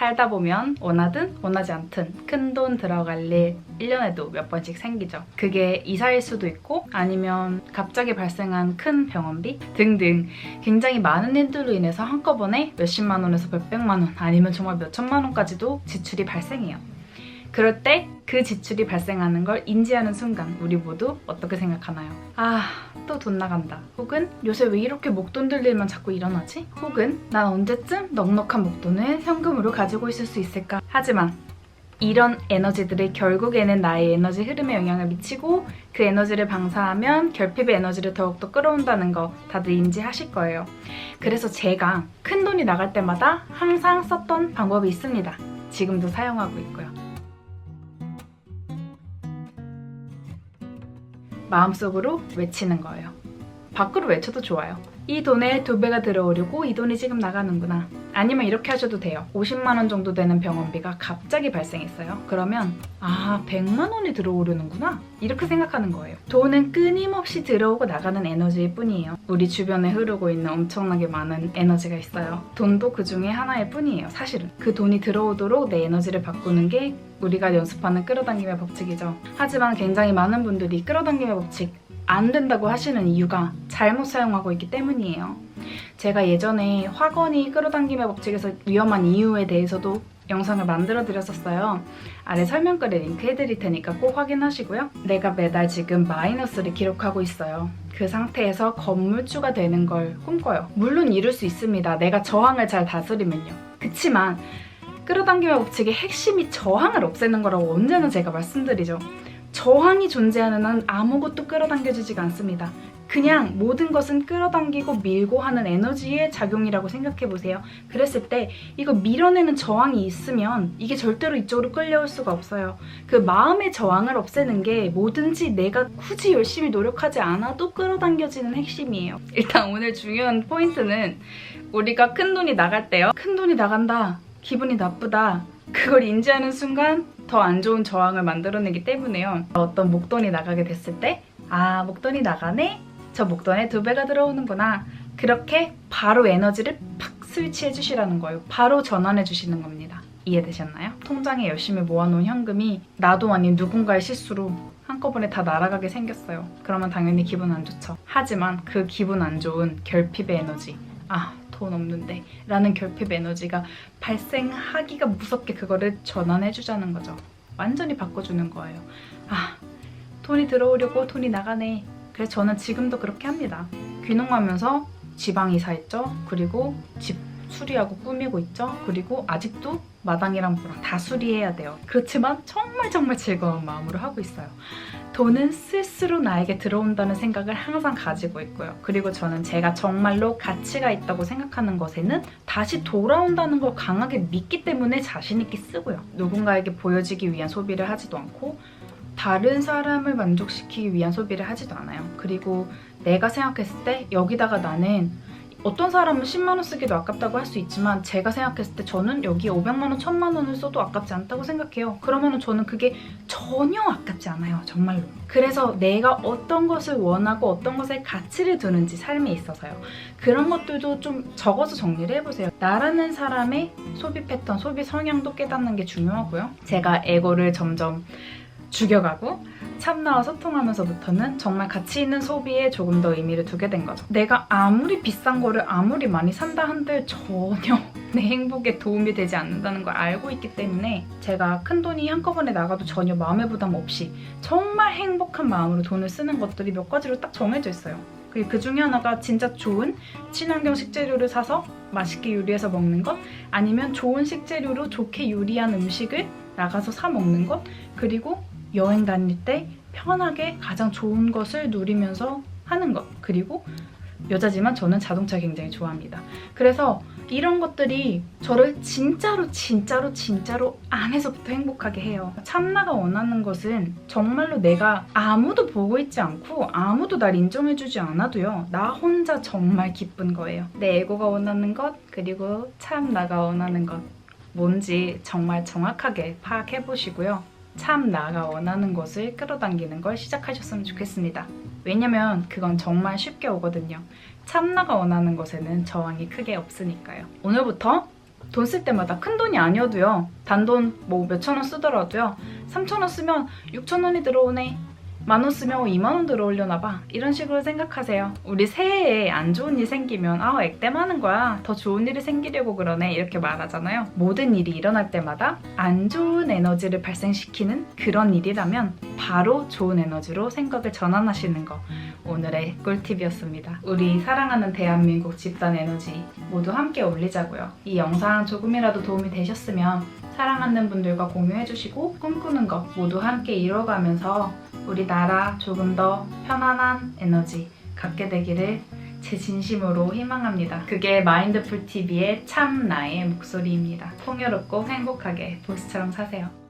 살다 보면 원하든 원하지 않든 큰돈 들어갈 일 1년에도 몇 번씩 생기죠. 그게 이사일 수도 있고 아니면 갑자기 발생한 큰 병원비 등등 굉장히 많은 일들로 인해서 한꺼번에 몇십만 원에서 몇백만 원 아니면 정말 몇천만 원까지도 지출이 발생해요. 그럴 때 그 지출이 발생하는 걸 인지하는 순간 우리 모두 어떻게 생각하나요? 아, 또 돈 나간다. 혹은 요새 왜 이렇게 목돈 들 일만 자꾸 일어나지? 혹은 난 언제쯤 넉넉한 목돈을 현금으로 가지고 있을 수 있을까? 하지만 이런 에너지들이 결국에는 나의 에너지 흐름에 영향을 미치고 그 에너지를 방사하면 결핍의 에너지를 더욱더 끌어온다는 거 다들 인지하실 거예요. 그래서 제가 큰 돈이 나갈 때마다 항상 썼던 방법이 있습니다. 지금도 사용하고 있고요. 마음속으로 외치는 거예요. 밖으로 외쳐도 좋아요. 이 돈의 2배가 들어오려고 이 돈이 지금 나가는구나. 아니면 이렇게 하셔도 돼요. 50만 원 정도 되는 병원비가 갑자기 발생했어요. 그러면 100만 원이 들어오려는구나. 이렇게 생각하는 거예요. 돈은 끊임없이 들어오고 나가는 에너지일 뿐이에요. 우리 주변에 흐르고 있는 엄청나게 많은 에너지가 있어요. 돈도 그 중에 하나일 뿐이에요. 사실은. 그 돈이 들어오도록 내 에너지를 바꾸는 게 우리가 연습하는 끌어당김의 법칙이죠. 하지만 굉장히 많은 분들이 끌어당김의 법칙 안 된다고 하시는 이유가 잘못 사용하고 있기 때문이에요. 제가 예전에 화건이 끌어당김의 법칙에서 위험한 이유에 대해서도 영상을 만들어 드렸었어요. 아래 설명글에 링크 해드릴 테니까 꼭 확인하시고요. 내가 매달 지금 마이너스를 기록하고 있어요. 그 상태에서 건물주가 되는 걸 꿈꿔요. 물론 이룰 수 있습니다. 내가 저항을 잘 다스리면요. 그치만 끌어당김의 법칙의 핵심이 저항을 없애는 거라고 언제나 제가 말씀드리죠. 저항이 존재하는 한 아무것도 끌어당겨지지가 않습니다. 그냥 모든 것은 끌어당기고 밀고 하는 에너지의 작용이라고 생각해보세요. 그랬을 때 이거 밀어내는 저항이 있으면 이게 절대로 이쪽으로 끌려올 수가 없어요. 그 마음의 저항을 없애는 게 뭐든지 내가 굳이 열심히 노력하지 않아도 끌어당겨지는 핵심이에요. 일단 오늘 중요한 포인트는 우리가 큰 돈이 나갈 때요. 큰 돈이 나간다. 기분이 나쁘다. 그걸 인지하는 순간 더 안 좋은 저항을 만들어내기 때문에요. 어떤 목돈이 나가게 됐을 때 목돈이 나가네? 저 목돈에 2배가 들어오는구나. 그렇게 바로 에너지를 팍 스위치해 주시라는 거예요. 바로 전환해 주시는 겁니다. 이해되셨나요? 통장에 열심히 모아놓은 현금이 나도 아닌 누군가의 실수로 한꺼번에 다 날아가게 생겼어요. 그러면 당연히 기분 안 좋죠. 하지만 그 기분 안 좋은 결핍의 에너지 돈 없는데 라는 결핍 에너지가 발생하기가 무섭게 그거를 전환해주자는 거죠. 완전히 바꿔주는 거예요. 돈이 들어오려고 돈이 나가네. 그래서 저는 지금도 그렇게 합니다. 귀농하면서 지방 이사했죠. 그리고 집 수리하고 꾸미고 있죠. 그리고 아직도 마당이랑 뭐랑 다 수리해야 돼요. 그렇지만 정말 즐거운 마음으로 하고 있어요. 돈은 스스로 나에게 들어온다는 생각을 항상 가지고 있고요. 그리고 저는 제가 정말로 가치가 있다고 생각하는 것에는 다시 돌아온다는 걸 강하게 믿기 때문에 자신 있게 쓰고요. 누군가에게 보여지기 위한 소비를 하지도 않고 다른 사람을 만족시키기 위한 소비를 하지도 않아요. 그리고 내가 생각했을 때 여기다가 나는 어떤 사람은 10만 원 쓰기도 아깝다고 할 수 있지만 제가 생각했을 때 저는 여기에 500만 원, 1000만 원을 써도 아깝지 않다고 생각해요. 그러면 저는 그게 전혀 아깝지 않아요. 정말로. 그래서 내가 어떤 것을 원하고 어떤 것에 가치를 두는지 삶에 있어서요. 그런 것들도 좀 적어서 정리를 해보세요. 나라는 사람의 소비 패턴, 소비 성향도 깨닫는 게 중요하고요. 제가 에고를 점점 죽여가고 참나와 소통하면서부터는 정말 가치 있는 소비에 조금 더 의미를 두게 된 거죠. 내가 아무리 비싼 거를 아무리 많이 산다 한들 전혀 내 행복에 도움이 되지 않는다는 걸 알고 있기 때문에 제가 큰 돈이 한꺼번에 나가도 전혀 마음의 부담 없이 정말 행복한 마음으로 돈을 쓰는 것들이 몇 가지로 딱 정해져 있어요. 그 중에 하나가 진짜 좋은 친환경 식재료를 사서 맛있게 요리해서 먹는 것, 아니면 좋은 식재료로 좋게 요리한 음식을 나가서 사 먹는 것, 그리고 여행 다닐 때 편하게 가장 좋은 것을 누리면서 하는 것, 그리고 여자지만 저는 자동차 굉장히 좋아합니다. 그래서 이런 것들이 저를 진짜로 안에서부터 행복하게 해요. 참나가 원하는 것은 정말로 내가 아무도 보고 있지 않고 아무도 날 인정해주지 않아도요, 나 혼자 정말 기쁜 거예요. 내 에고가 원하는 것, 그리고 참나가 원하는 것, 뭔지 정말 정확하게 파악해보시고요. 참 나가 원하는 것을 끌어당기는 걸 시작하셨으면 좋겠습니다. 왜냐면 그건 정말 쉽게 오거든요. 참나가 원하는 것에는 저항이 크게 없으니까요. 오늘부터 돈 쓸 때마다 큰 돈이 아니어도요. 단돈 뭐 몇천 원 쓰더라도요. 3천 원 쓰면 6천 원이 들어오네. 10,000원 쓰면 2만 원 들어오려나 봐. 이런 식으로 생각하세요. 우리 새해에 안 좋은 일 생기면 액땜하는 거야. 더 좋은 일이 생기려고 그러네. 이렇게 말하잖아요. 모든 일이 일어날 때마다 안 좋은 에너지를 발생시키는 그런 일이라면 바로 좋은 에너지로 생각을 전환하시는 거. 오늘의 꿀팁이었습니다. 우리 사랑하는 대한민국 집단 에너지 모두 함께 올리자고요. 이 영상 조금이라도 도움이 되셨으면 사랑하는 분들과 공유해주시고 꿈꾸는 것 모두 함께 이뤄가면서 우리나라 조금 더 편안한 에너지 갖게 되기를 제 진심으로 희망합니다. 그게 마인드풀TV의 참 나의 목소리입니다. 풍요롭고 행복하게 보스처럼 사세요.